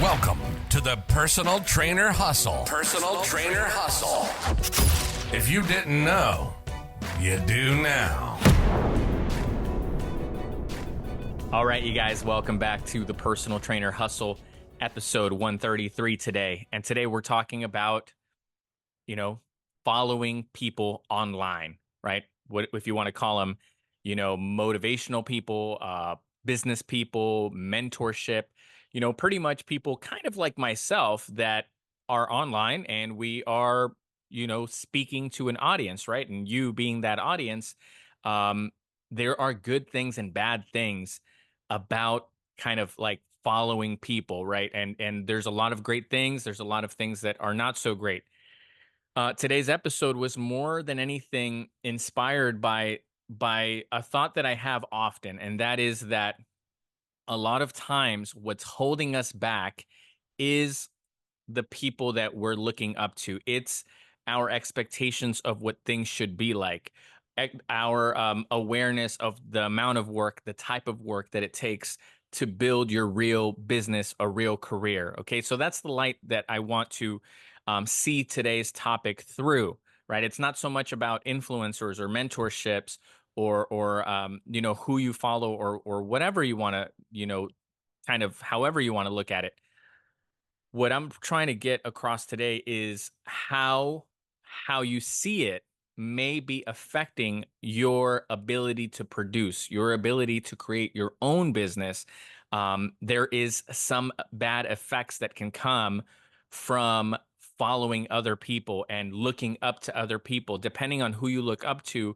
Welcome to the Personal Trainer Hustle. Personal Trainer Hustle. If you didn't know, you do now. All right, you guys, welcome back to the Personal Trainer Hustle, episode 133 today. And today we're talking about, following people online, right? What if you want to call them, motivational people, business people, mentorship, pretty much people kind of like myself that are online and we are, speaking to an audience, right? And you being that audience, there are good things and bad things about kind of like following people, right? And there's a lot of great things. There's a lot of things that are not so great. Today's episode was more than anything inspired by a thought that I have often, and that is that a lot of times what's holding us back is the people that we're looking up to. It's our expectations of what things should be like, our awareness of the amount of work, the type of work that it takes to build your real business, a real career. Okay, so that's the light that I want to see today's topic through. Right, it's not so much about influencers or mentorships or who you follow or whatever you want to kind of however you want to look at it. What I'm trying to get across today is how you see it may be affecting your ability to produce, your ability to create your own business. There is some bad effects that can come from following other people and looking up to other people, depending on who you look up to,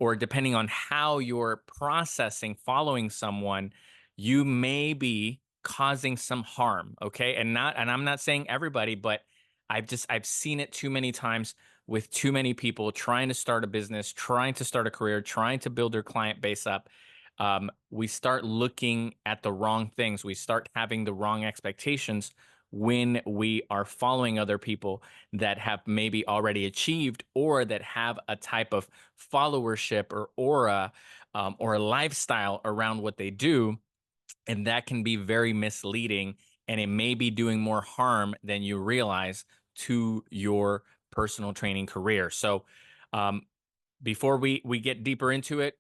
or depending on how you're processing following someone, you may be causing some harm. Okay. And I'm not saying everybody, but I've seen it too many times with too many people trying to start a business, trying to start a career, trying to build their client base up. We start looking at the wrong things. We start having the wrong expectations when we are following other people that have maybe already achieved or that have a type of followership or aura or a lifestyle around what they do. And that can be very misleading, and it may be doing more harm than you realize to your personal training career. So, um, before we get deeper into it,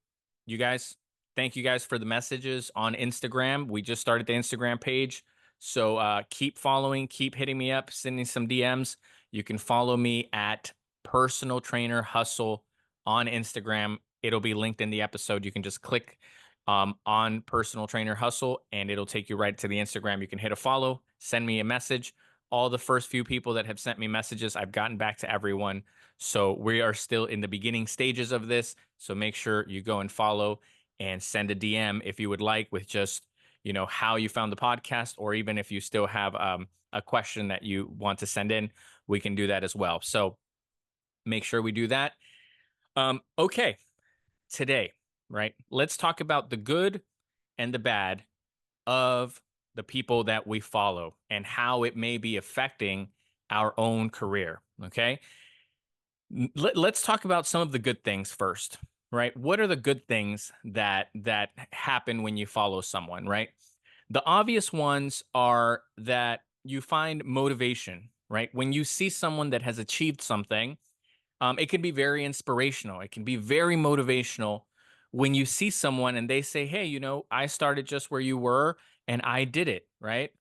you guys, thank you guys for the messages on Instagram. We just started the Instagram page. So keep following, keep hitting me up, sending some DMs. You can follow me at Personal Trainer Hustle on Instagram. It'll be linked in the episode. You can just click on Personal Trainer Hustle and it'll take you right to the Instagram. You can hit a follow, send me a message. All the first few people that have sent me messages, I've gotten back to everyone. So we are still in the beginning stages of this. So make sure you go and follow and send a DM if you would like, with just, how you found the podcast, or even if you still have a question that you want to send in, we can do that as well. So make sure we do that. Okay, today, right? Let's talk about the good and the bad of the people that we follow and how it may be affecting our own career. Okay. Let's talk about some of the good things first, right? What are the good things that happen when you follow someone, right? The obvious ones are that you find motivation, right? When you see someone that has achieved something, it can be very inspirational. It can be very motivational when you see someone and they say, "Hey, I started just where you were and I did it," right?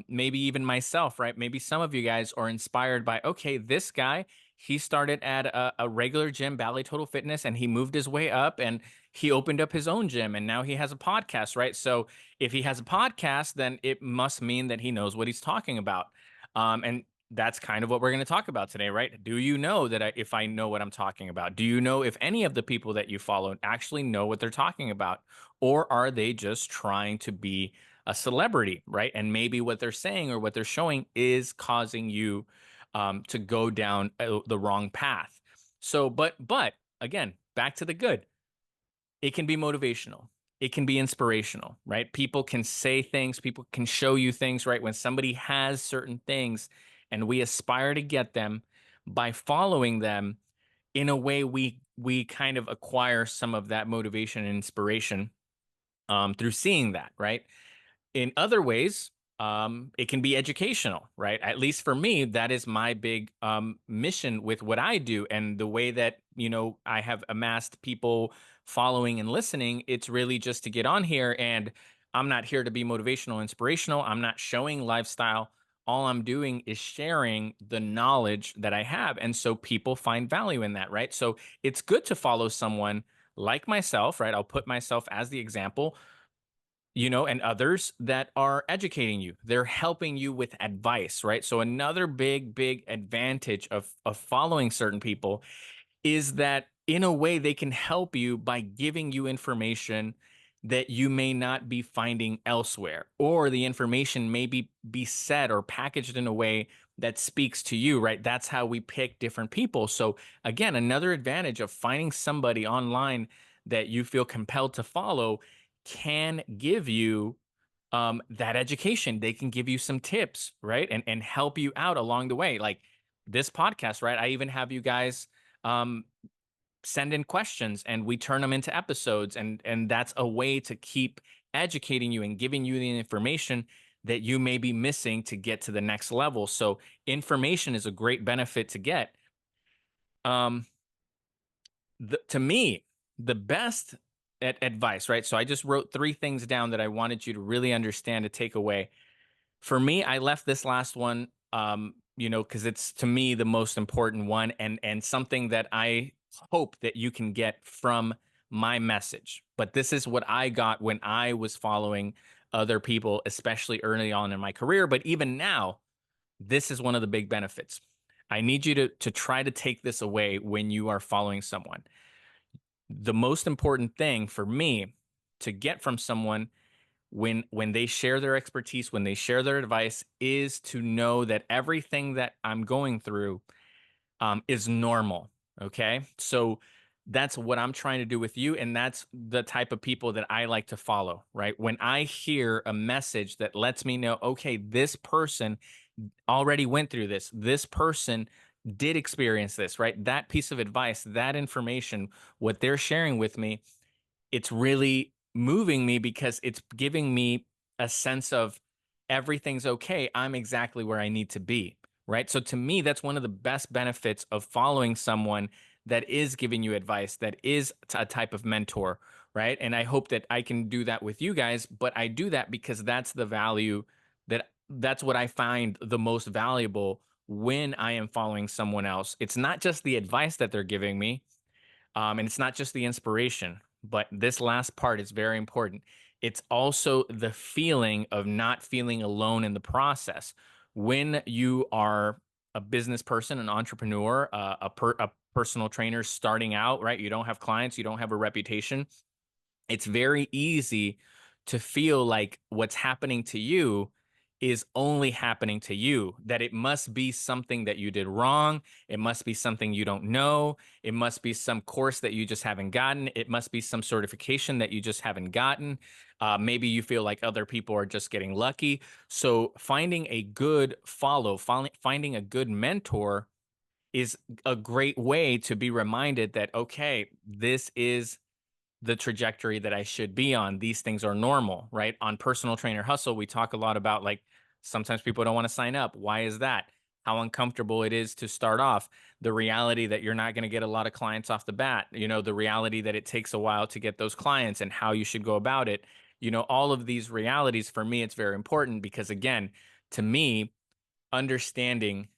Maybe even myself, right? Maybe some of you guys are inspired by, okay, this guy, he started at a regular gym, Bally Total Fitness, and he moved his way up and he opened up his own gym and now he has a podcast, right? So if he has a podcast, then it must mean that he knows what he's talking about. And that's kind of what we're going to talk about today, right? Do you know that if I know what I'm talking about? Do you know if any of the people that you follow actually know what they're talking about? Or are they just trying to be a celebrity, right? And maybe what they're saying or what they're showing is causing you to go down the wrong path. So, but again, back to the good. It can be motivational. It can be inspirational, right? People can say things, people can show you things, right? When somebody has certain things and we aspire to get them by following them, in a way we kind of acquire some of that motivation and inspiration through seeing that, right? In other ways, it can be educational, right? At least for me, that is my big mission with what I do, and the way that I have amassed people following and listening. It's really just to get on here, and I'm not here to be motivational, inspirational. I'm not showing lifestyle. All I'm doing is sharing the knowledge that I have, and so people find value in that, right? So it's good to follow someone like myself, right? I'll put myself as the example, and others that are educating you. They're helping you with advice, right? So another big advantage of following certain people is that in a way they can help you by giving you information that you may not be finding elsewhere, or the information may be said or packaged in a way that speaks to you, right? That's how we pick different people. So again, another advantage of finding somebody online that you feel compelled to follow can give you that education. They can give you some tips, right? And help you out along the way. Like this podcast, right? I even have you guys um send in questions, and we turn them into episodes, and that's a way to keep educating you and giving you the information that you may be missing to get to the next level. So information is a great benefit to get. um to me, the best advice, right? So I just wrote three things down that I wanted you to really understand, to take away. For me, I left this last one, because it's, to me, the most important one, and something that I hope that you can get from my message. But this is what I got when I was following other people, especially early on in my career. But even now, this is one of the big benefits. I need you to try to take this away when you are following someone. The most important thing for me to get from someone when they share their expertise, when they share their advice, is to know that everything that I'm going through is normal. Okay. So that's what I'm trying to do with you. And that's the type of people that I like to follow, right? When I hear a message that lets me know, okay, this person already went through this, this person did experience this, right? That piece of advice, that information, what they're sharing with me, it's really moving me because it's giving me a sense of everything's okay. I'm exactly where I need to be. Right. So to me, that's one of the best benefits of following someone that is giving you advice, that is a type of mentor. Right. And I hope that I can do that with you guys. But I do that because that's the value, that's what I find the most valuable when I am following someone else. It's not just the advice that they're giving me, and it's not just the inspiration, but this last part is very important. It's also the feeling of not feeling alone in the process. When you are a business person, an entrepreneur, a personal trainer starting out, right? You don't have clients, you don't have a reputation. It's very easy to feel like what's happening to you is only happening to you, that it must be something that you did wrong. It must be something you don't know. It must be some course that you just haven't gotten. It must be some certification that you just haven't gotten. Maybe you feel like other people are just getting lucky. So finding a good finding a good mentor is a great way to be reminded that, okay, this is the trajectory that I should be on. These things are normal, right? On Personal Trainer Hustle, we talk a lot about, like, sometimes people don't want to sign up. Why is that? How uncomfortable it is to start off, the reality that you're not going to get a lot of clients off the bat, the reality that it takes a while to get those clients, and how you should go about it. All of these realities, for me, it's very important because, again, to me, understanding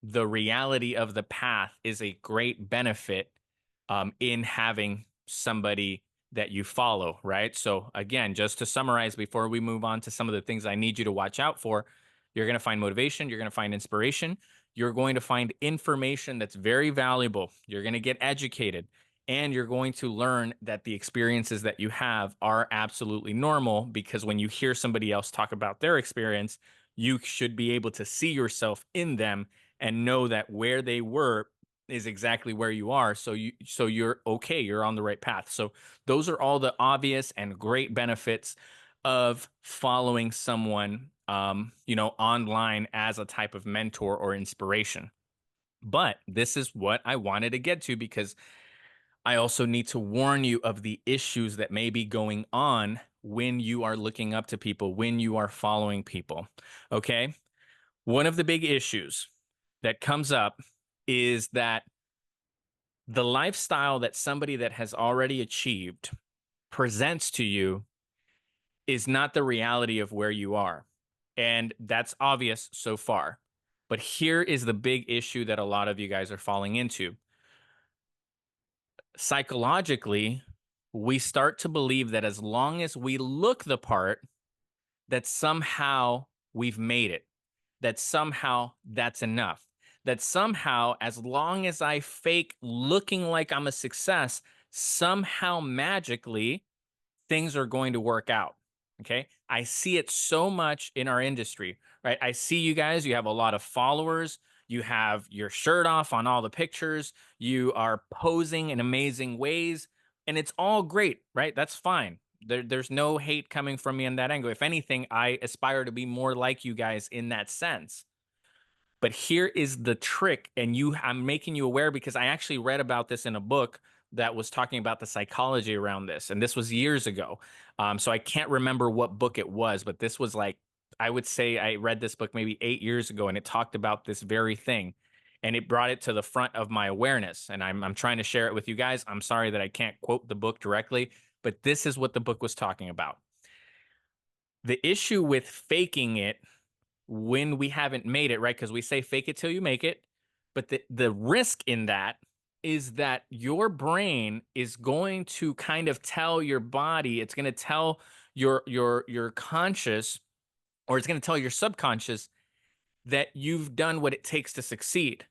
the reality of the path is a great benefit in having somebody that you follow, right? So, again, just to summarize before we move on to some of the things I need you to watch out for, you're going to find motivation, you're going to find inspiration, you're going to find information that's very valuable, you're going to get educated, and you're going to learn that the experiences that you have are absolutely normal, because when you hear somebody else talk about their experience, you should be able to see yourself in them and know that where they were is exactly where you are. So you're okay, you're on the right path. So those are all the obvious and great benefits of following someone online as a type of mentor or inspiration. But this is what I wanted to get to, because I also need to warn you of the issues that may be going on when you are looking up to people, when you are following people. Okay. One of the big issues that comes up is that the lifestyle that somebody that has already achieved presents to you is not the reality of where you are. And that's obvious so far. But here is the big issue that a lot of you guys are falling into. Psychologically, we start to believe that as long as we look the part, that somehow we've made it, that somehow that's enough, that somehow, as long as I fake looking like I'm a success, somehow magically things are going to work out. Okay. I see it so much in our industry, right? I see you guys, you have a lot of followers, you have your shirt off on all the pictures, you are posing in amazing ways, and it's all great, right? That's fine. There's no hate coming from me in that angle. If anything, I aspire to be more like you guys in that sense. But here is the trick, and I'm making you aware because I actually read about this in a book that was talking about the psychology around this, and this was years ago. So I can't remember what book it was, but this was like, I would say I read this book maybe 8 years ago, and it talked about this very thing, and it brought it to the front of my awareness. And I'm trying to share it with you guys. I'm sorry that I can't quote the book directly, but this is what the book was talking about. The issue with faking it when we haven't made it, right? Because we say fake it till you make it. But the risk in that is that your brain is going to kind of tell your body, it's going to tell your conscious, or it's going to tell your subconscious that you've done what it takes to succeed.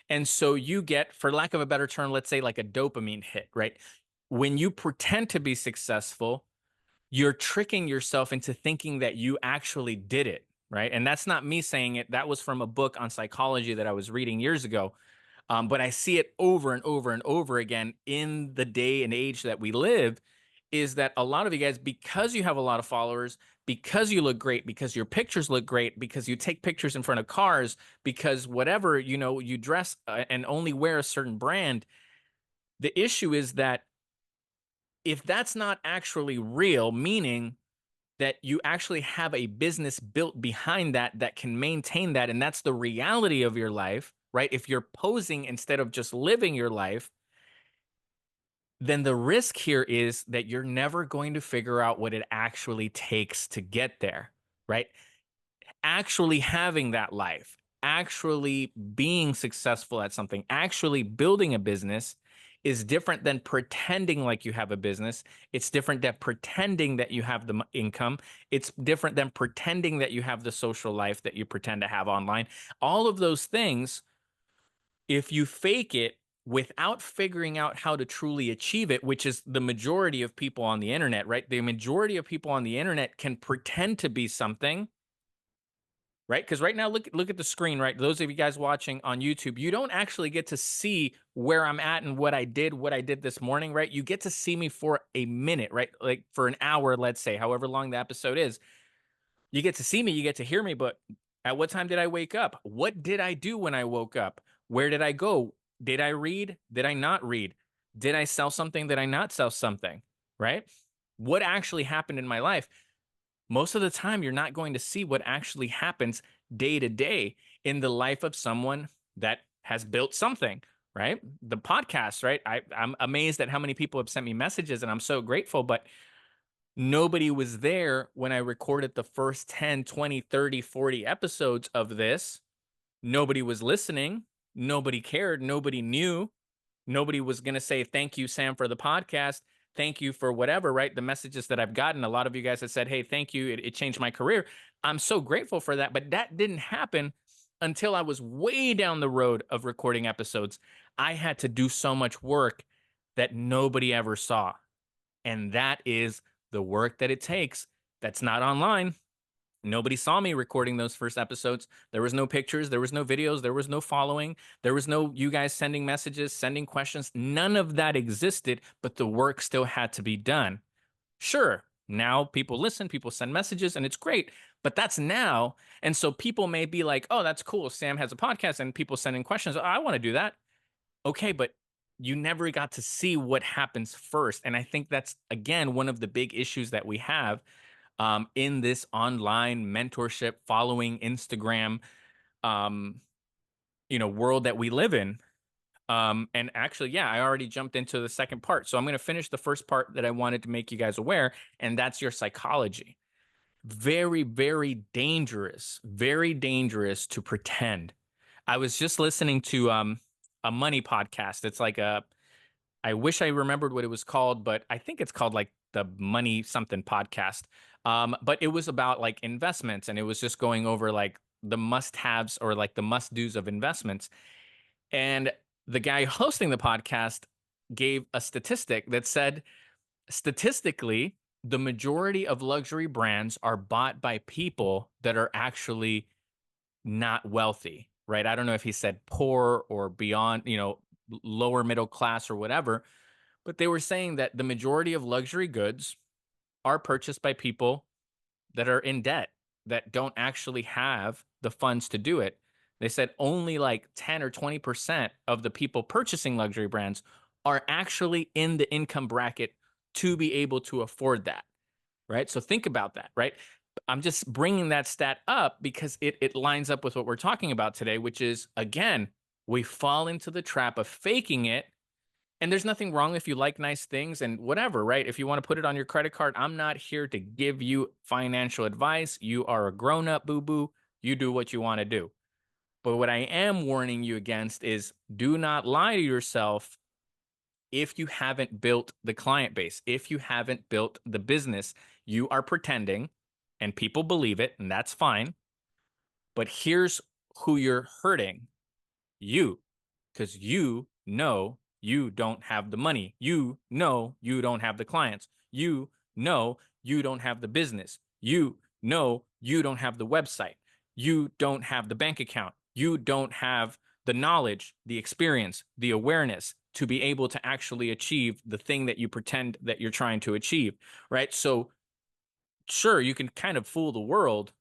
And so you get, for lack of a better term, let's say like a dopamine hit, right? When you pretend to be successful, you're tricking yourself into thinking that you actually did it, right? And that's not me saying it. That was from a book on psychology that I was reading years ago. But I see it over and over and over again in the day and age that we live, is that a lot of you guys, because you have a lot of followers, because you look great, because your pictures look great, because you take pictures in front of cars, because whatever, you dress and only wear a certain brand. The issue is that if that's not actually real, meaning that you actually have a business built behind that that can maintain that, and that's the reality of your life, right? If you're posing instead of just living your life, then the risk here is that you're never going to figure out what it actually takes to get there, right? Actually having that life, actually being successful at something, actually building a business is different than pretending like you have a business. It's different than pretending that you have the income. It's different than pretending that you have the social life that you pretend to have online. All of those things, if you fake it without figuring out how to truly achieve it, which is the majority of people on the internet, right? The majority of people on the internet can pretend to be something, right? Because right now, look at the screen, right? Those of you guys watching on YouTube, you don't actually get to see where I'm at and what I did this morning, right? You get to see me for a minute, right? Like for an hour, let's say, however long the episode is. You get to see me, you get to hear me, but at what time did I wake up? What did I do when I woke up? Where did I go? Did I read? Did I not read? Did I sell something? Did I not sell something? Right? What actually happened in my life? Most of the time, you're not going to see what actually happens day to day in the life of someone that has built something, right? The podcast, right? I'm amazed at how many people have sent me messages, and I'm so grateful, but nobody was there when I recorded the first 10, 20, 30, 40 episodes of this. Nobody was listening. Nobody cared. Nobody knew. Nobody was going to say, thank you, Sam, for the podcast. Thank you for whatever, right? The messages that I've gotten, a lot of you guys have said, hey, thank you. It changed my career. I'm so grateful for that. But that didn't happen until I was way down the road of recording episodes. I had to do so much work that nobody ever saw. And that is the work that it takes. That's not online. Nobody saw me recording those first episodes. There was no pictures. There was no videos. There was no following. There was no you guys sending messages, sending questions. None of that existed, but the work still had to be done. Sure, now people listen, people send messages, and it's great, but that's now. And so people may be like, oh, that's cool. Sam has a podcast and people sending questions. Oh, I want to do that. Okay, but you never got to see what happens first. And I think that's, again, one of the big issues that we have in this online mentorship, following Instagram, um, world that we live in. And actually, yeah, I already jumped into the second part. So I'm going to finish the first part that I wanted to make you guys aware, and that's your psychology. Very, very dangerous to pretend. I was just listening to a money podcast. It's like I wish I remembered what it was called, but I think it's called like the Money Something Podcast. But it was about like investments, and it was just going over like the must-haves or like the must-dos of investments. And the guy hosting the podcast gave a statistic that said, statistically, the majority of luxury brands are bought by people that are actually not wealthy, right? I don't know if he said poor or beyond, lower middle class or whatever, but they were saying that the majority of luxury goods are purchased by people that are in debt, that don't actually have the funds to do it. They said only like 10 or 20% of the people purchasing luxury brands are actually in the income bracket to be able to afford that, right? So think about that, right? I'm just bringing that stat up because it lines up with what we're talking about today, which is, again, we fall into the trap of faking it. And there's nothing wrong if you like nice things and whatever, right? If you want to put it on your credit card, I'm not here to give you financial advice. You are a grown up, boo boo. You do what you want to do. But what I am warning you against is, do not lie to yourself if you haven't built the client base, if you haven't built the business. You are pretending and people believe it, and that's fine. But here's who you're hurting: you, because you know you don't have the money. You know you don't have the clients. You know you don't have the business. You know you don't have the website. You don't have the bank account. You don't have the knowledge, the experience, the awareness to be able to actually achieve the thing that you pretend that you're trying to achieve, right? So sure, you can kind of fool the world,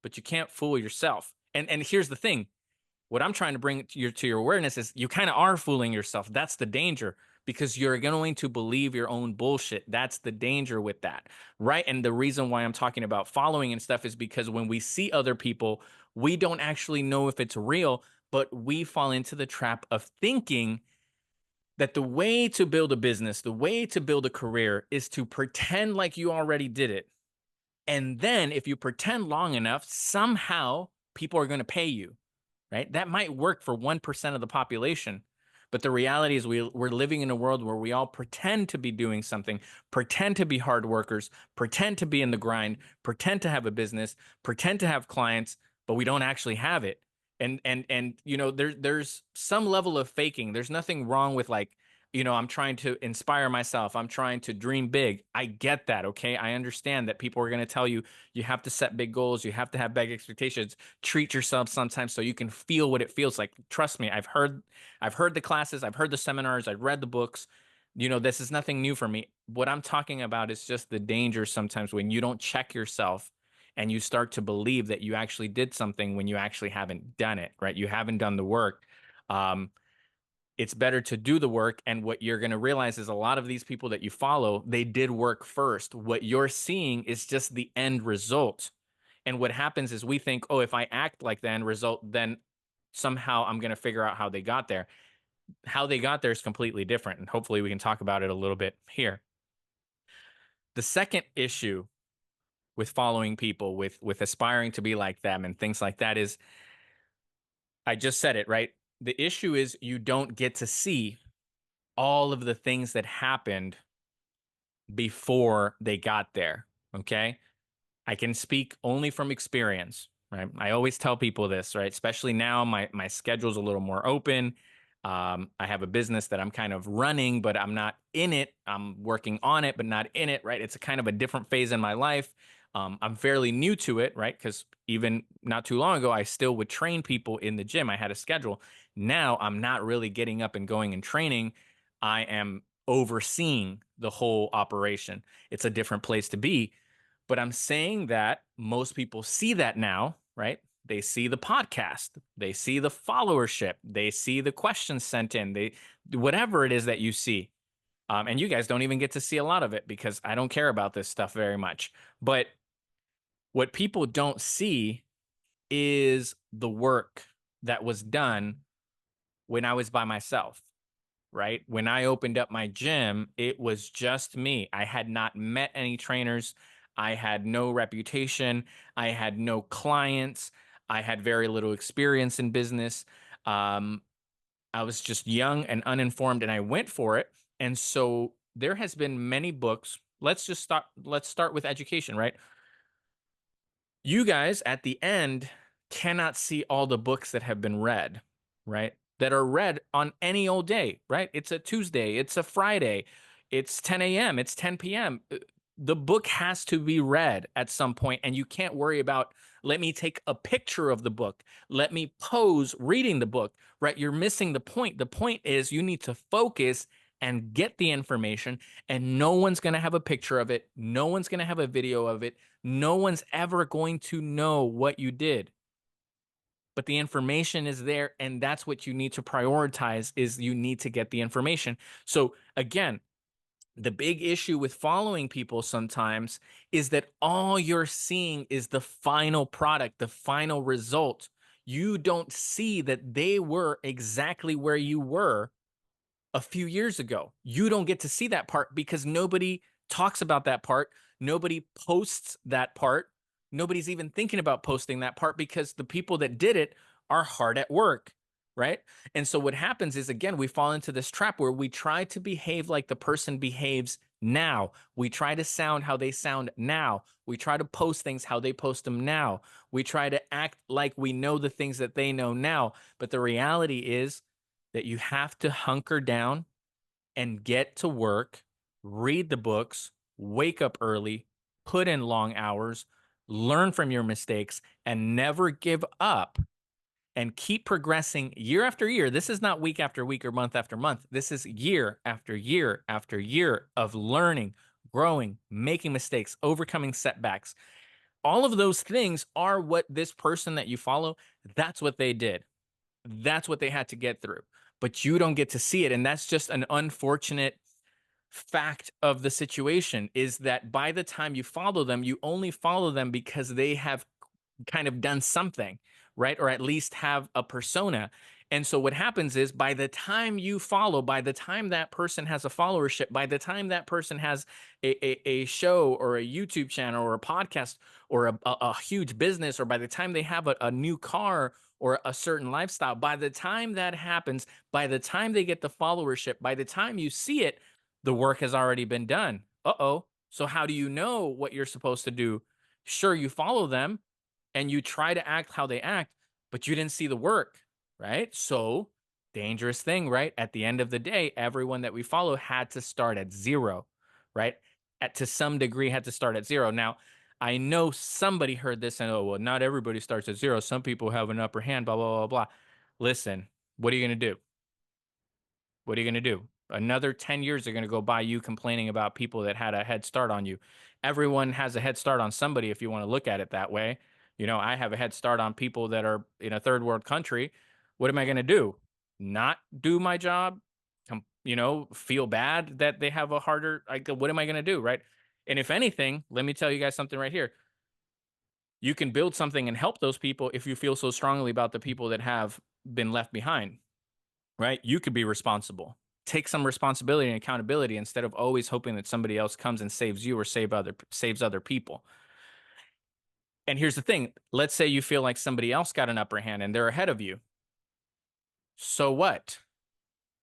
but you can't fool yourself. And here's the thing: what I'm trying to bring to your awareness is you kind of are fooling yourself. That's the danger, because you're going to believe your own bullshit. That's the danger with that, right? And the reason why I'm talking about following and stuff is because when we see other people, we don't actually know if it's real, but we fall into the trap of thinking that the way to build a business, the way to build a career is to pretend like you already did it. And then if you pretend long enough, somehow people are going to pay you, right? That might work for 1% of the population. But the reality is we're living in a world where we all pretend to be doing something, pretend to be hard workers, pretend to be in the grind, pretend to have a business, pretend to have clients, but we don't actually have it. And there's some level of faking. There's nothing wrong with like, I'm trying to inspire myself. I'm trying to dream big. I get that, okay? I understand that people are going to tell you you have to set big goals, you have to have big expectations, treat yourself sometimes so you can feel what it feels like. Trust me, I've heard the classes, I've heard the seminars, I've read the books. This is nothing new for me. What I'm talking about is just the danger sometimes when you don't check yourself and you start to believe that you actually did something when you actually haven't done it, right? You haven't done the work. It's better to do the work. And what you're going to realize is a lot of these people that you follow, they did work first. What you're seeing is just the end result. And what happens is we think, oh, if I act like the end result, then somehow I'm going to figure out how they got there. How they got there is completely different. And hopefully we can talk about it a little bit here. The second issue with following people, with aspiring to be like them and things like that is, I just said it, right? The issue is you don't get to see all of the things that happened before they got there. Okay. I can speak only from experience, right? I always tell people this, right? Especially now, my schedule's a little more open. I have a business that I'm kind of running, but I'm not in it. I'm working on it, but not in it, right? It's a kind of a different phase in my life. I'm fairly new to it, right? Because even not too long ago, I still would train people in the gym. I had a schedule. Now I'm not really getting up and going and training. I am overseeing the whole operation. It's a different place to be. But I'm saying that most people see that now, right? They see the podcast, they see the followership, they see the questions sent in, they whatever it is that you see. And you guys don't even get to see a lot of it because I don't care about this stuff very much. But what people don't see is the work that was done when I was by myself, right? When I opened up my gym, it was just me. I had not met any trainers. I had no reputation. I had no clients. I had very little experience in business. Um, I was just young and uninformed, and I went for it. And so there has been many books. Let's start with education, right? You guys at the end cannot see all the books that have been read, right? That are read on any old day, right? It's a Tuesday, it's a Friday, it's 10 a.m., it's 10 p.m. The book has to be read at some point, and you can't worry about, let me take a picture of the book, let me pose reading the book, right? You're missing the point. The point is you need to focus and get the information, and no one's going to have a picture of it. No one's going to have a video of it. No one's ever going to know what you did. But the information is there, and that's what you need to prioritize is you need to get the information. So again, the big issue with following people sometimes is that all you're seeing is the final product, the final result. You don't see that they were exactly where you were a few years ago. You don't get to see that part because nobody talks about that part. Nobody posts that part. Nobody's even thinking about posting that part because the people that did it are hard at work, right? And so what happens is, again, we fall into this trap where we try to behave like the person behaves now. We try to sound how they sound now. We try to post things how they post them now. We try to act like we know the things that they know now. But the reality is that you have to hunker down and get to work, read the books, wake up early, put in long hours, learn from your mistakes, and never give up and keep progressing year after year. This is not week after week or month after month. This is year after year after year of learning, growing, making mistakes, overcoming setbacks. All of those things are what this person that you follow, that's what they did. That's what they had to get through. But you don't get to see it. And that's just an unfortunate fact of the situation is that by the time you follow them, you only follow them because they have kind of done something, right? Or at least have a persona. And so what happens is by the time you follow, by the time that person has a followership, by the time that person has a show or a YouTube channel or a podcast or a huge business, or by the time they have a new car or a certain lifestyle, by the time that happens, by the time they get the followership, by the time you see it, the work has already been done. Uh-oh. So how do you know what you're supposed to do? Sure, you follow them and you try to act how they act, but you didn't see the work, right? So, dangerous thing, right? At the end of the day, everyone that we follow had to start at zero, right? To some degree, had to start at zero. Now, I know somebody heard this and, oh, well, not everybody starts at zero. Some people have an upper hand, blah, blah, blah, blah. Listen, what are you going to do? What are you going to do? Another 10 years are going to go by you complaining about people that had a head start on you. Everyone has a head start on somebody if you want to look at it that way. You know, I have a head start on people that are in a third world country. What am I going to do? Not do my job? Feel bad that they have a harder, like, what am I going to do? Right. And if anything, let me tell you guys something right here. You can build something and help those people if you feel so strongly about the people that have been left behind, right? You could be responsible. Take some responsibility and accountability instead of always hoping that somebody else comes and saves you or saves other people. And here's the thing. Let's say you feel like somebody else got an upper hand and they're ahead of you. So what?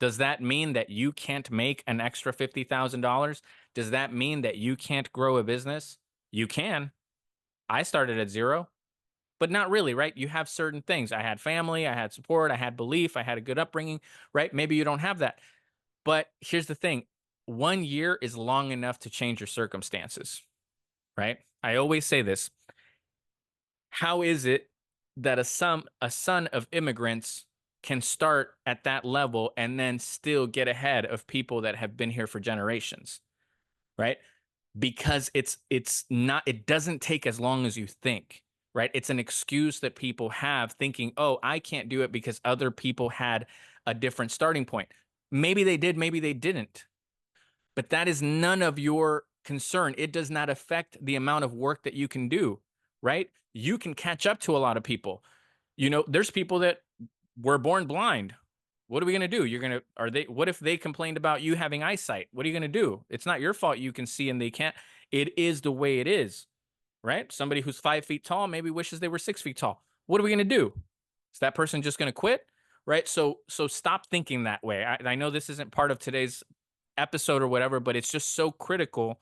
Does that mean that you can't make an extra $50,000? Does that mean that you can't grow a business? You can. I started at zero, but not really, right? You have certain things. I had family, I had support, I had belief, I had a good upbringing, right? Maybe you don't have that. But here's the thing. 1 year is long enough to change your circumstances, right? I always say this. How is it that a son of immigrants can start at that level and then still get ahead of people that have been here for generations, right? Because it doesn't take as long as you think. right? It's an excuse that people have thinking, oh, I can't do it because other people had a different starting point. Maybe they did, maybe they didn't, but that is none of your concern. It does not affect the amount of work that you can do, right? You can catch up to a lot of people. There's people that were born blind. What are we going to do? What if they complained about you having eyesight? What are you going to do? It's not your fault you can see and they can't. It is the way it is, right? Somebody who's 5 feet tall maybe wishes they were 6 feet tall. What are we going to do? Is that person just going to quit? Right. So stop thinking that way. I know this isn't part of today's episode or whatever, but it's just so critical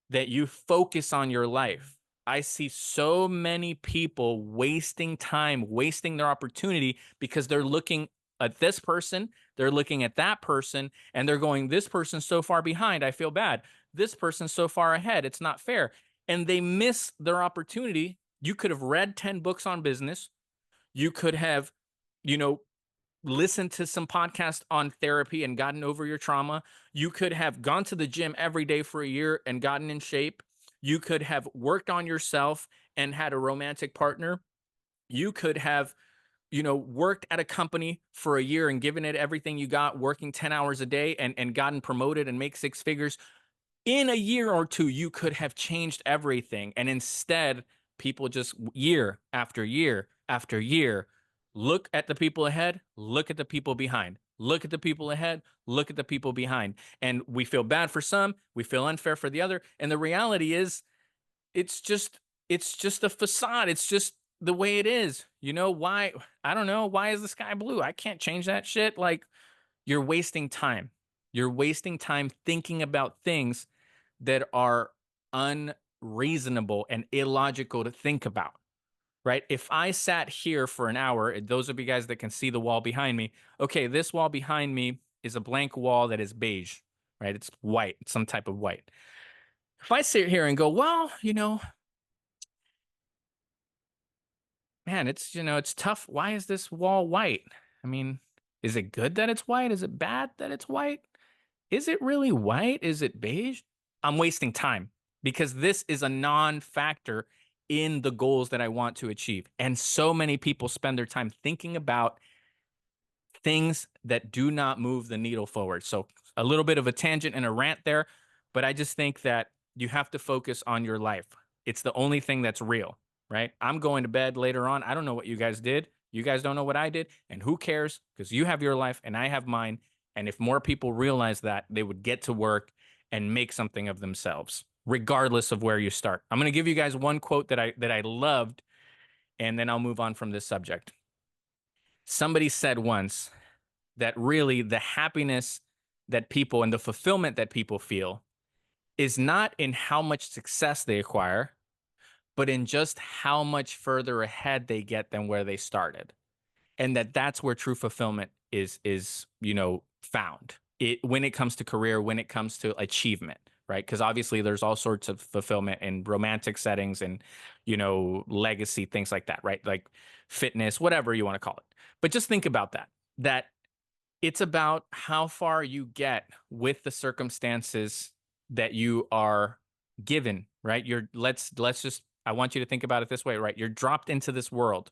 that you focus on your life. I see so many people wasting time, wasting their opportunity because they're looking at this person, they're looking at that person, and they're going, this person's so far behind. I feel bad. This person's so far ahead. It's not fair. And they miss their opportunity. You could have read 10 books on business. You could have, you know, listened to some podcast on therapy and gotten over your trauma. You could have gone to the gym every day for a year and gotten in shape. You could have worked on yourself and had a romantic partner. You could have, worked at a company for a year and given it everything you got, working 10 hours a day and gotten promoted and make six figures. In a year or two, you could have changed everything. And instead, people just year after year after year look at the people ahead, look at the people behind, look at the people ahead, look at the people behind. And we feel bad for some, we feel unfair for the other. And the reality is, it's just it's just a facade. It's just the way it is. You know why? I don't know. Why is the sky blue? I can't change that shit. Like, you're wasting time. You're wasting time thinking about things that are unreasonable and illogical to think about, right? If I sat here for an hour, and those of you guys that can see the wall behind me, okay, this wall behind me is a blank wall that is beige, right? It's white, it's some type of white. If I sit here and go, well, man, it's tough. Why is this wall white? I mean, is it good that it's white? Is it bad that it's white? Is it really white? Is it beige? I'm wasting time because this is a non-factor in the goals that I want to achieve. And so many people spend their time thinking about things that do not move the needle forward. So a little bit of a tangent and a rant there, but I just think that you have to focus on your life. It's the only thing that's real, right? I'm going to bed later on. I don't know what you guys did. You guys don't know what I did. And who cares? Because you have your life and I have mine. And if more people realize that, they would get to work and make something of themselves, regardless of where you start. I'm going to give you guys one quote that I loved, and then I'll move on from this subject. Somebody said once that really the happiness that people and the fulfillment that people feel is not in how much success they acquire, but in just how much further ahead they get than where they started. And that's where true fulfillment is found. When it comes to career, when it comes to achievement, right? Because obviously there's all sorts of fulfillment in romantic settings and legacy, things like that, right? Like fitness, whatever you want to call it. But just think about that it's about how far you get with the circumstances that you are given, right? Let's just, I want you to think about it this way, right? You're dropped into this world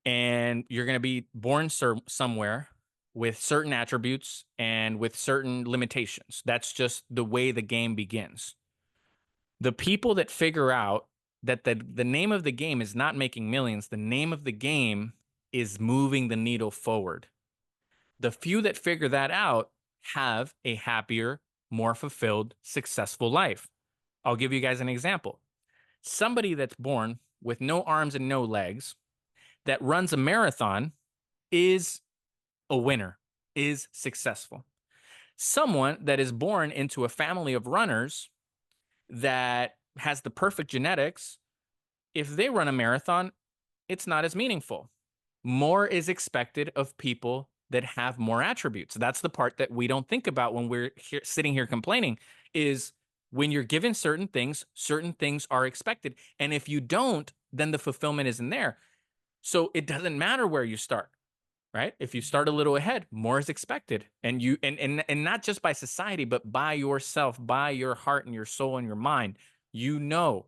and you're going to be born somewhere with certain attributes and with certain limitations. That's just the way the game begins. The people that figure out that the name of the game is not making millions, the name of the game is moving the needle forward. The few that figure that out have a happier, more fulfilled, successful life. I'll give you guys an example. Somebody that's born with no arms and no legs that runs a marathon is a winner, is successful. Someone that is born into a family of runners that has the perfect genetics, if they run a marathon, it's not as meaningful. More is expected of people that have more attributes. That's the part that we don't think about when we're sitting here complaining, is when you're given certain things are expected. And if you don't, then the fulfillment isn't there. So it doesn't matter where you start, right? If you start a little ahead, more is expected. And you and not just by society, but by yourself, by your heart and your soul and your mind. You know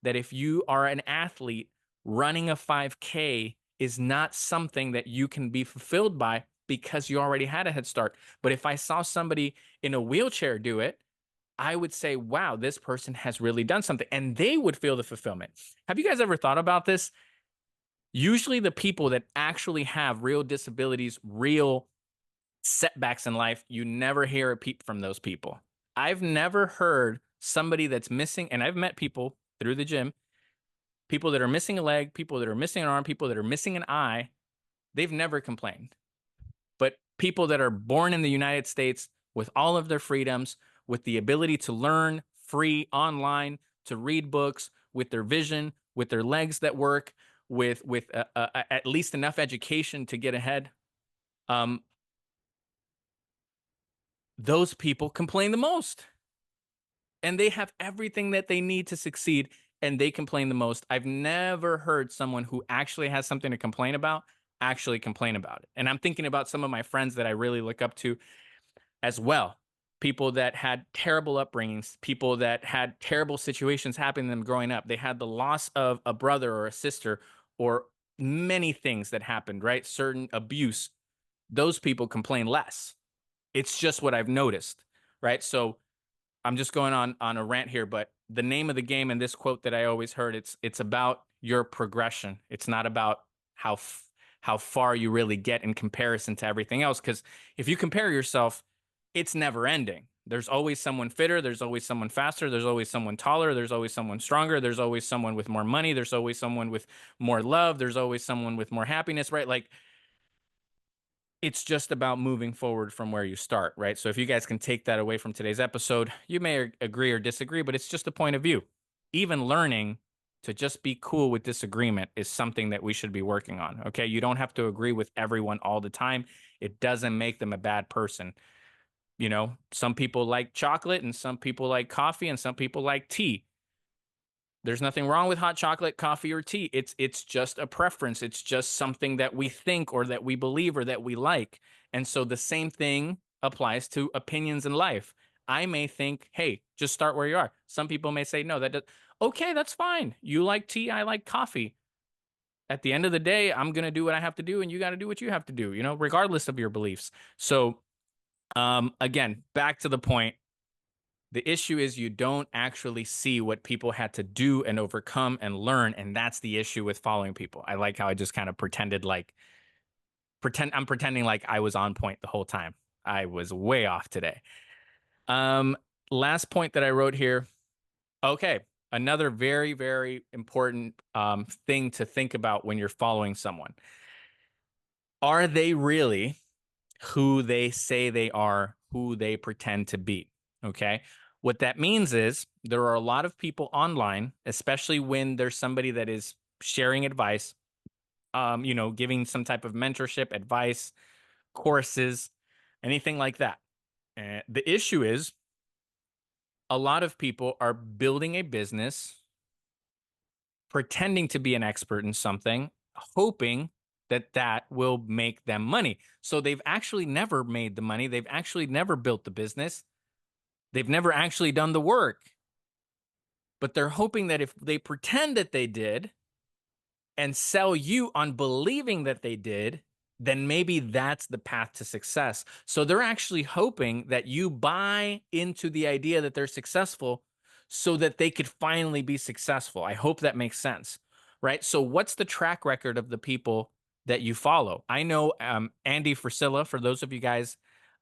that if you are an athlete, running a 5K is not something that you can be fulfilled by because you already had a head start. But if I saw somebody in a wheelchair do it, I would say, wow, this person has really done something, and they would feel the fulfillment. Have you guys ever thought about this? Usually the people that actually have real disabilities, real setbacks in life, you never hear a peep from those people. I've never heard somebody that's missing, and I've met people through the gym, people that are missing a leg, people that are missing an arm, people that are missing an eye. They've never complained. But people that are born in the United States with all of their freedoms, with the ability to learn free online, to read books, with their vision, with their legs that work, with at least enough education to get ahead, um, those people complain the most. And they have everything that they need to succeed, and they complain the most. I've never heard someone who actually has something to complain about actually complain about it. And I'm thinking about some of my friends that I really look up to as well. People that had terrible upbringings, people that had terrible situations happen to them growing up. They had the loss of a brother or a sister or many things that happened, right? Certain abuse. Those people complain less. It's just what I've noticed, right? So I'm just going on a rant here, but the name of the game in this quote that I always heard, it's about your progression. It's not about how far you really get in comparison to everything else. Because if you compare yourself, it's never ending. There's always someone fitter. There's always someone faster. There's always someone taller. There's always someone stronger. There's always someone with more money. There's always someone with more love. There's always someone with more happiness, right? Like, it's just about moving forward from where you start, right? So if you guys can take that away from today's episode, you may agree or disagree, but it's just a point of view. Even learning to just be cool with disagreement is something that we should be working on, okay? You don't have to agree with everyone all the time. It doesn't make them a bad person. You know, some people like chocolate and some people like coffee and some people like tea. There's nothing wrong with hot chocolate, coffee, or tea. It's just a preference. It's just something that we think or that we believe or that we like. And so the same thing applies to opinions in life. I may think, hey, just start where you are. Some people may say, no, okay, that's fine. You like tea, I like coffee. At the end of the day, I'm going to do what I have to do and you got to do what you have to do, you know, regardless of your beliefs. So again, back to the point. The issue is you don't actually see what people had to do and overcome and learn. And that's the issue with following people. I like how I just kind of I'm pretending like I was on point the whole time. I was way off today. Last point that I wrote here. Okay. Another very, very important thing to think about when you're following someone. Are they really who they say they are, who they pretend to be? Okay. What that means is there are a lot of people online, especially when there's somebody that is sharing advice, you know, giving some type of mentorship, advice, courses, anything like that. And the issue is a lot of people are building a business, pretending to be an expert in something, hoping that that will make them money. So they've actually never made the money. They've actually never built the business. They've never actually done the work, but they're hoping that if they pretend that they did and sell you on believing that they did, then maybe that's the path to success. So they're actually hoping that you buy into the idea that they're successful so that they could finally be successful. I hope that makes sense, right? So what's the track record of the people that you follow? I know Andy Frisella, for those of you guys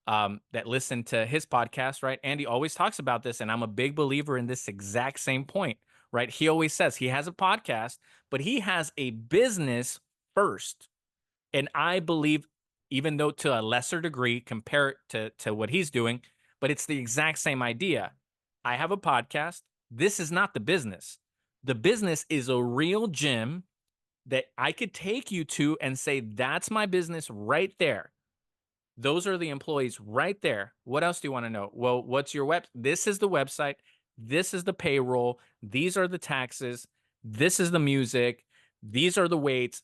that listen to his podcast, right? Andy always talks about this, and I'm a big believer in this exact same point, right? He always says he has a podcast, but he has a business first. And I believe, even though to a lesser degree, compare it to what he's doing, but it's the exact same idea. I have a podcast. This is not the business. The business is a real gym that I could take you to and say, that's my business right there. Those are the employees right there. What else do you want to know? Well, what's your web? This is the website. This is the payroll. These are the taxes. This is the music. These are the weights.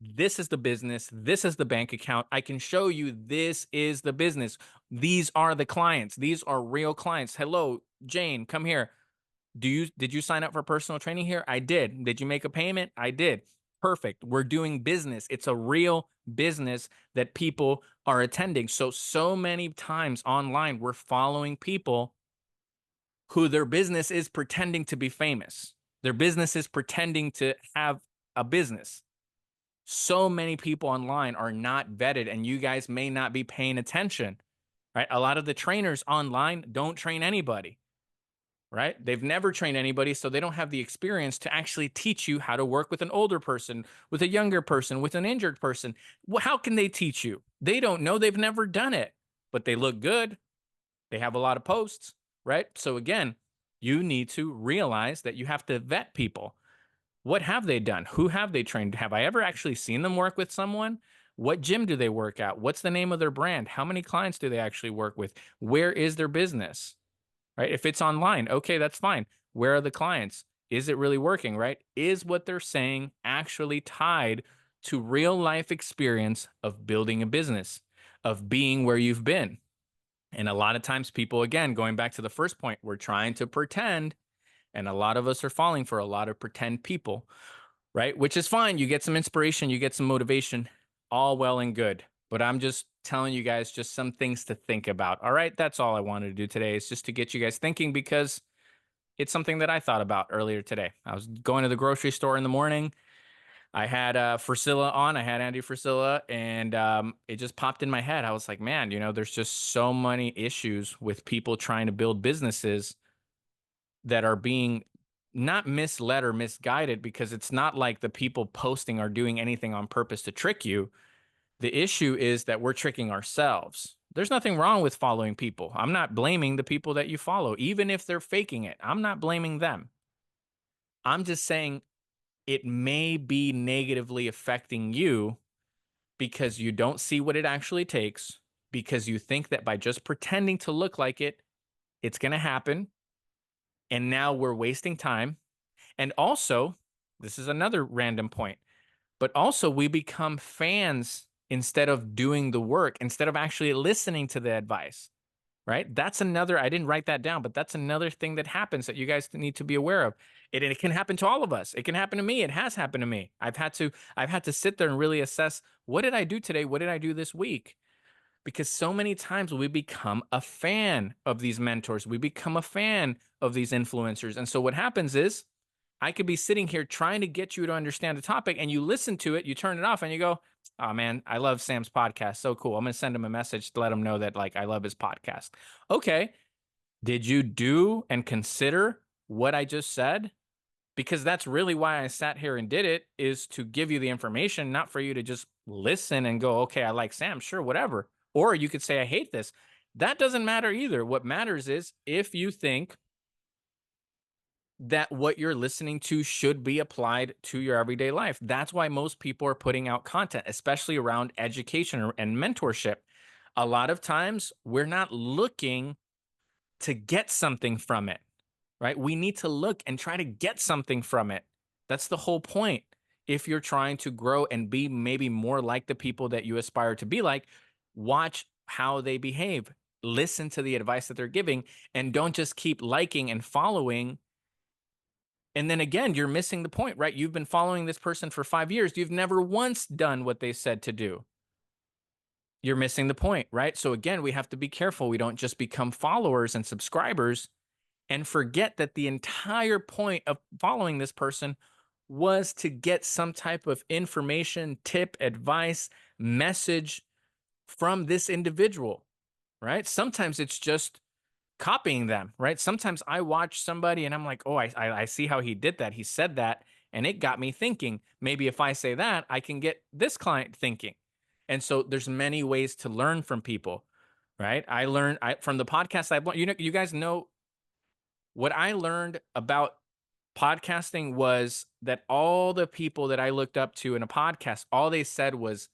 This is the business. This is the bank account. I can show you this is the business. These are the clients. These are real clients. Hello, Jane, come here. Did you sign up for personal training here? I did. Did you make a payment? I did. Perfect. We're doing business. It's a real business that people are attending. So many times online, we're following people who their business is pretending to be famous. Their business is pretending to have a business. So many people online are not vetted, and you guys may not be paying attention, right? A lot of the trainers online don't train anybody, right? They've never trained anybody, so they don't have the experience to actually teach you how to work with an older person, with a younger person, with an injured person. How can they teach you? They don't know. They've never done it, but they look good. They have a lot of posts, right? So again, you need to realize that you have to vet people. What have they done? Who have they trained? Have I ever actually seen them work with someone? What gym do they work at? What's the name of their brand? How many clients do they actually work with? Where is their business? Right? If it's online, okay, that's fine. Where are the clients? Is it really working, right? Is what they're saying actually tied to real life experience of building a business, of being where you've been? And a lot of times people, again, going back to the first point, we're trying to pretend, and a lot of us are falling for a lot of pretend people, right? Which is fine. You get some inspiration, you get some motivation, all well and good. But I'm just telling you guys just some things to think about. All right. That's all I wanted to do today, is just to get you guys thinking, because it's something that I thought about earlier today. I was going to the grocery store in the morning. I had Frisilla on. I had Andy Frisilla, and it just popped in my head. I was like, man, there's just so many issues with people trying to build businesses that are being not misled or misguided, because it's not like the people posting are doing anything on purpose to trick you. The issue is that we're tricking ourselves. There's nothing wrong with following people. I'm not blaming the people that you follow, even if they're faking it. I'm not blaming them. I'm just saying it may be negatively affecting you because you don't see what it actually takes, because you think that by just pretending to look like it, it's going to happen. And now we're wasting time. And also, this is another random point, but also we become fans instead of doing the work, instead of actually listening to the advice, right? That's another, I didn't write that down, but that's another thing that happens that you guys need to be aware of. It can happen to all of us. It can happen to me. It has happened to me. I've had to sit there and really assess, what did I do today? What did I do this week? Because so many times we become a fan of these mentors. We become a fan of these influencers. And so what happens is, I could be sitting here trying to get you to understand a topic, and you listen to it, you turn it off, and you go, oh man, I love Sam's podcast. So cool. I'm going to send him a message to let him know that, like, I love his podcast. Okay. Did you do and consider what I just said? Because that's really why I sat here and did it, is to give you the information, not for you to just listen and go, okay, I like Sam, sure, whatever. Or you could say, I hate this. That doesn't matter either. What matters is if you think that what you're listening to should be applied to your everyday life. That's why most people are putting out content, especially around education and mentorship. A lot of times we're not looking to get something from it, right? We need to look and try to get something from it. That's the whole point. If you're trying to grow and be maybe more like the people that you aspire to be like, watch how they behave, listen to the advice that they're giving, and don't just keep liking and following. And then again, you're missing the point, right? You've been following this person for 5 years. You've never once done what they said to do. You're missing the point, right? So again, we have to be careful. We don't just become followers and subscribers and forget that the entire point of following this person was to get some type of information, tip, advice, message from this individual, right? Sometimes it's just copying them, right? Sometimes I watch somebody and I'm like, oh, I see how he did that. He said that, and it got me thinking. Maybe if I say that, I can get this client thinking. And so there's many ways to learn from people, right? I learned from the podcast I've learned. You guys know what I learned about podcasting was that all the people that I looked up to in a podcast, all they said was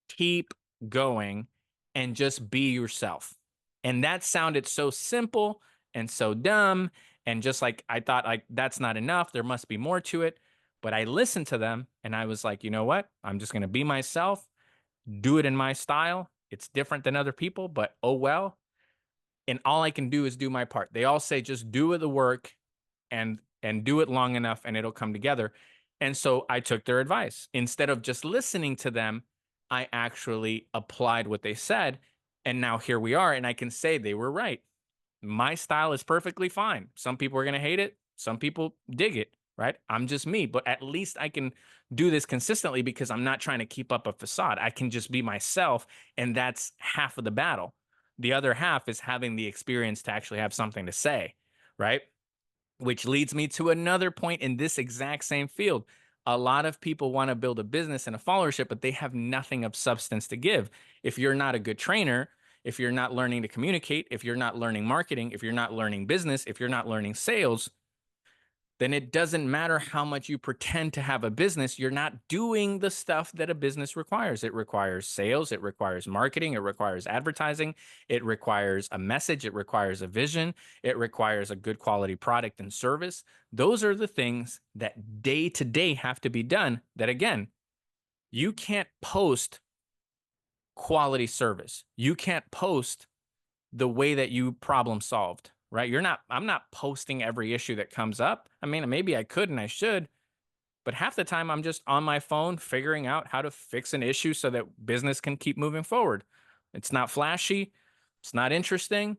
keep going and just be yourself. And that sounded so simple and so dumb. And just like, I thought, like, that's not enough. There must be more to it. But I listened to them and I was like, you know what? I'm just going to be myself, do it in my style. It's different than other people, but oh well. And all I can do is do my part. They all say, just do the work and do it long enough and it'll come together. And so I took their advice. Instead of just listening to them, I actually applied what they said. And now here we are. And I can say they were right. My style is perfectly fine. Some people are going to hate it. Some people dig it, right? I'm just me, but at least I can do this consistently because I'm not trying to keep up a facade. I can just be myself. And that's half of the battle. The other half is having the experience to actually have something to say, right? Which leads me to another point in this exact same field. A lot of people want to build a business and a followership, but they have nothing of substance to give. If you're not a good trainer, if you're not learning to communicate, if you're not learning marketing, if you're not learning business, if you're not learning sales, then it doesn't matter how much you pretend to have a business. You're not doing the stuff that a business requires. It requires sales, it requires marketing, it requires advertising, it requires a message, it requires a vision, it requires a good quality product and service. Those are the things that day to day have to be done. That again, you can't post quality service. You can't post the way that you problem solved, right? I'm not posting every issue that comes up. I mean, maybe I could and I should, but half the time I'm just on my phone figuring out how to fix an issue so that business can keep moving forward. It's not flashy, it's not interesting,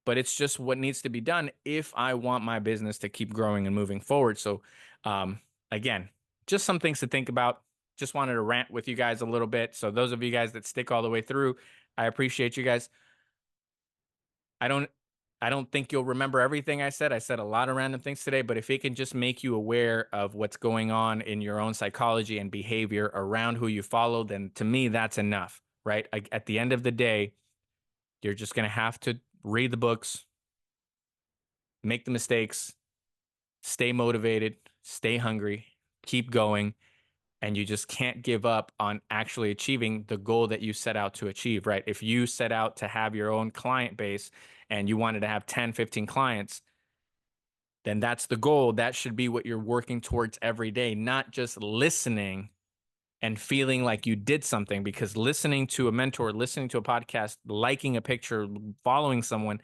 but it's just what needs to be done if I want my business to keep growing and moving forward. So, again, just some things to think about. Just wanted to rant with you guys a little bit. So, those of you guys that stick all the way through, I appreciate you guys. I don't I don't think you'll remember everything I said. I said a lot of random things today, but if it can just make you aware of what's going on in your own psychology and behavior around who you follow, then to me that's enough, right? At the end of the day, you're just going to have to read the books, make the mistakes, stay motivated, stay hungry, keep going, and you just can't give up on actually achieving the goal that you set out to achieve, right? If you set out to have your own client base and you wanted to have 10, 15 clients, then that's the goal. That should be what you're working towards every day, not just listening and feeling like you did something, because listening to a mentor, listening to a podcast, liking a picture, following someone,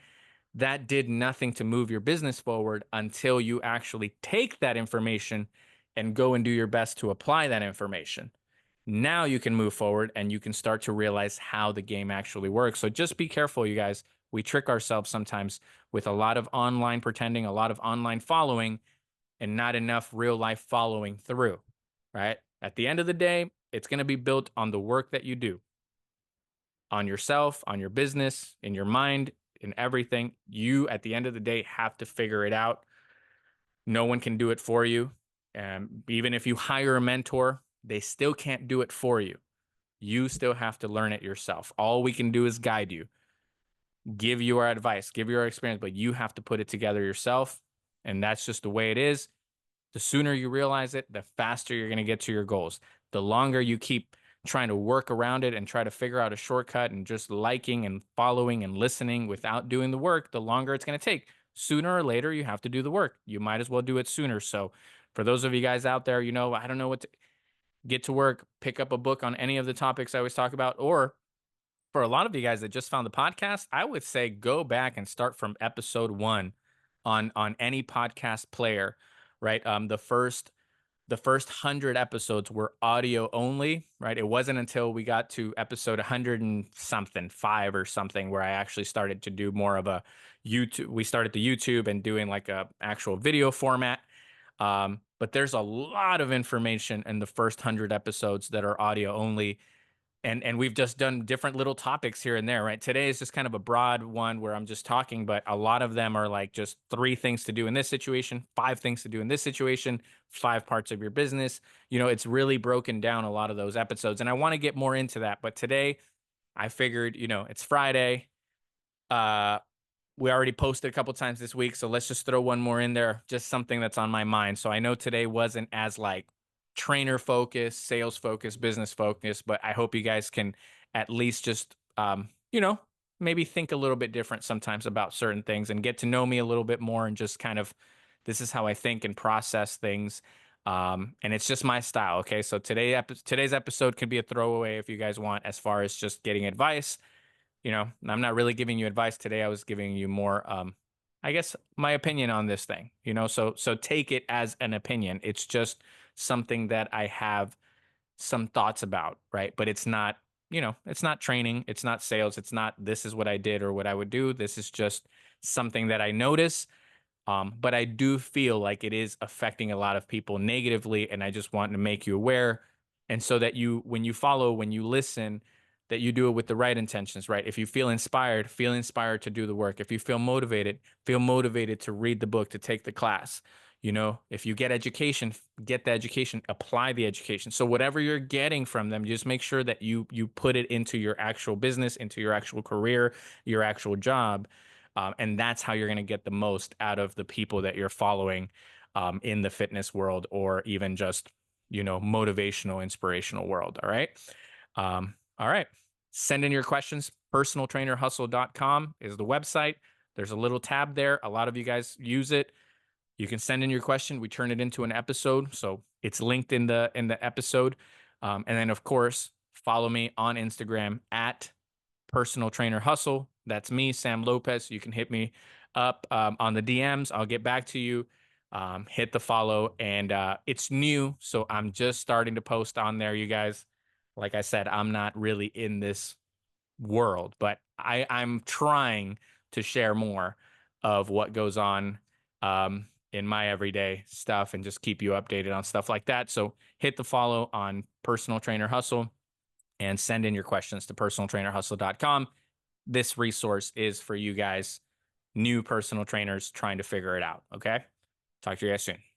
that did nothing to move your business forward until you actually take that information and go and do your best to apply that information. Now you can move forward and you can start to realize how the game actually works. So just be careful, you guys. We trick ourselves sometimes with a lot of online pretending, a lot of online following, and not enough real life following through, right? At the end of the day, it's going to be built on the work that you do on yourself, on your business, in your mind, in everything. You, at the end of the day, have to figure it out. No one can do it for you. Even if you hire a mentor, they still can't do it for you. You still have to learn it yourself. All we can do is guide you, give you our advice, give you our experience, but you have to put it together yourself. And that's just the way it is. The sooner you realize it, the faster you're going to get to your goals. The longer you keep trying to work around it and try to figure out a shortcut and just liking and following and listening without doing the work, the longer it's going to take. Sooner or later, you have to do the work. You might as well do it sooner. So, for those of you guys out there, I don't know what to get to work, pick up a book on any of the topics I always talk about. Or for a lot of you guys that just found the podcast, I would say go back and start from episode 1 on any podcast player, right? The first 100 episodes were audio only, right? It wasn't until we got to episode 100 and something, 5 or something, where I actually started to do more of a YouTube. We started the YouTube and doing like a actual video format. But there's a lot of information in the first 100 episodes that are audio only. And we've just done different little topics here and there, right? Today is just kind of a broad one where I'm just talking, but a lot of them are like just 3 things to do in this situation, 5 things to do in this situation, 5 parts of your business. It's really broken down, a lot of those episodes. And I want to get more into that. But today I figured, it's Friday. We already posted a couple times this week, so let's just throw one more in there, just something that's on my mind. So I know today wasn't as like trainer focused, sales focused, business focused, but I hope you guys can at least just, maybe think a little bit different sometimes about certain things and get to know me a little bit more and just kind of, this is how I think and process things. And it's just my style. Okay. So today's episode could be a throwaway if you guys want, as far as just getting advice. I'm not really giving you advice today. I was giving you more, I guess my opinion on this thing, you know, so take it as an opinion. It's just something that I have some thoughts about, right? But it's not, you know, it's not training, it's not sales, it's not this is what I did or what I would do. This is just something that I notice. But I do feel like it is affecting a lot of people negatively, and I just want to make you aware, and so that you, when you follow, when you listen, that you do it with the right intentions, right? If you feel inspired to do the work. If you feel motivated to read the book, to take the class. You know, if you get education, get the education, apply the education. So whatever you're getting from them, just make sure that you put it into your actual business, into your actual career, your actual job, and that's how you're going to get the most out of the people that you're following in the fitness world, or even just, you know, motivational, inspirational world. All right. All right. Send in your questions. Personaltrainerhustle.com is the website. There's a little tab there. A lot of you guys use it. You can send in your question. We turn it into an episode. So it's linked in the episode. And then of course, follow me on Instagram at Personal Trainer Hustle. That's me, Sam Lopez. You can hit me up on the DMs. I'll get back to you. Hit the follow, and it's new, so I'm just starting to post on there, you guys. Like I said, I'm not really in this world, but I'm trying to share more of what goes on in my everyday stuff, and just keep you updated on stuff like that. So hit the follow on Personal Trainer Hustle, and send in your questions to personaltrainerhustle.com. This resource is for you guys, new personal trainers trying to figure it out. Okay. Talk to you guys soon.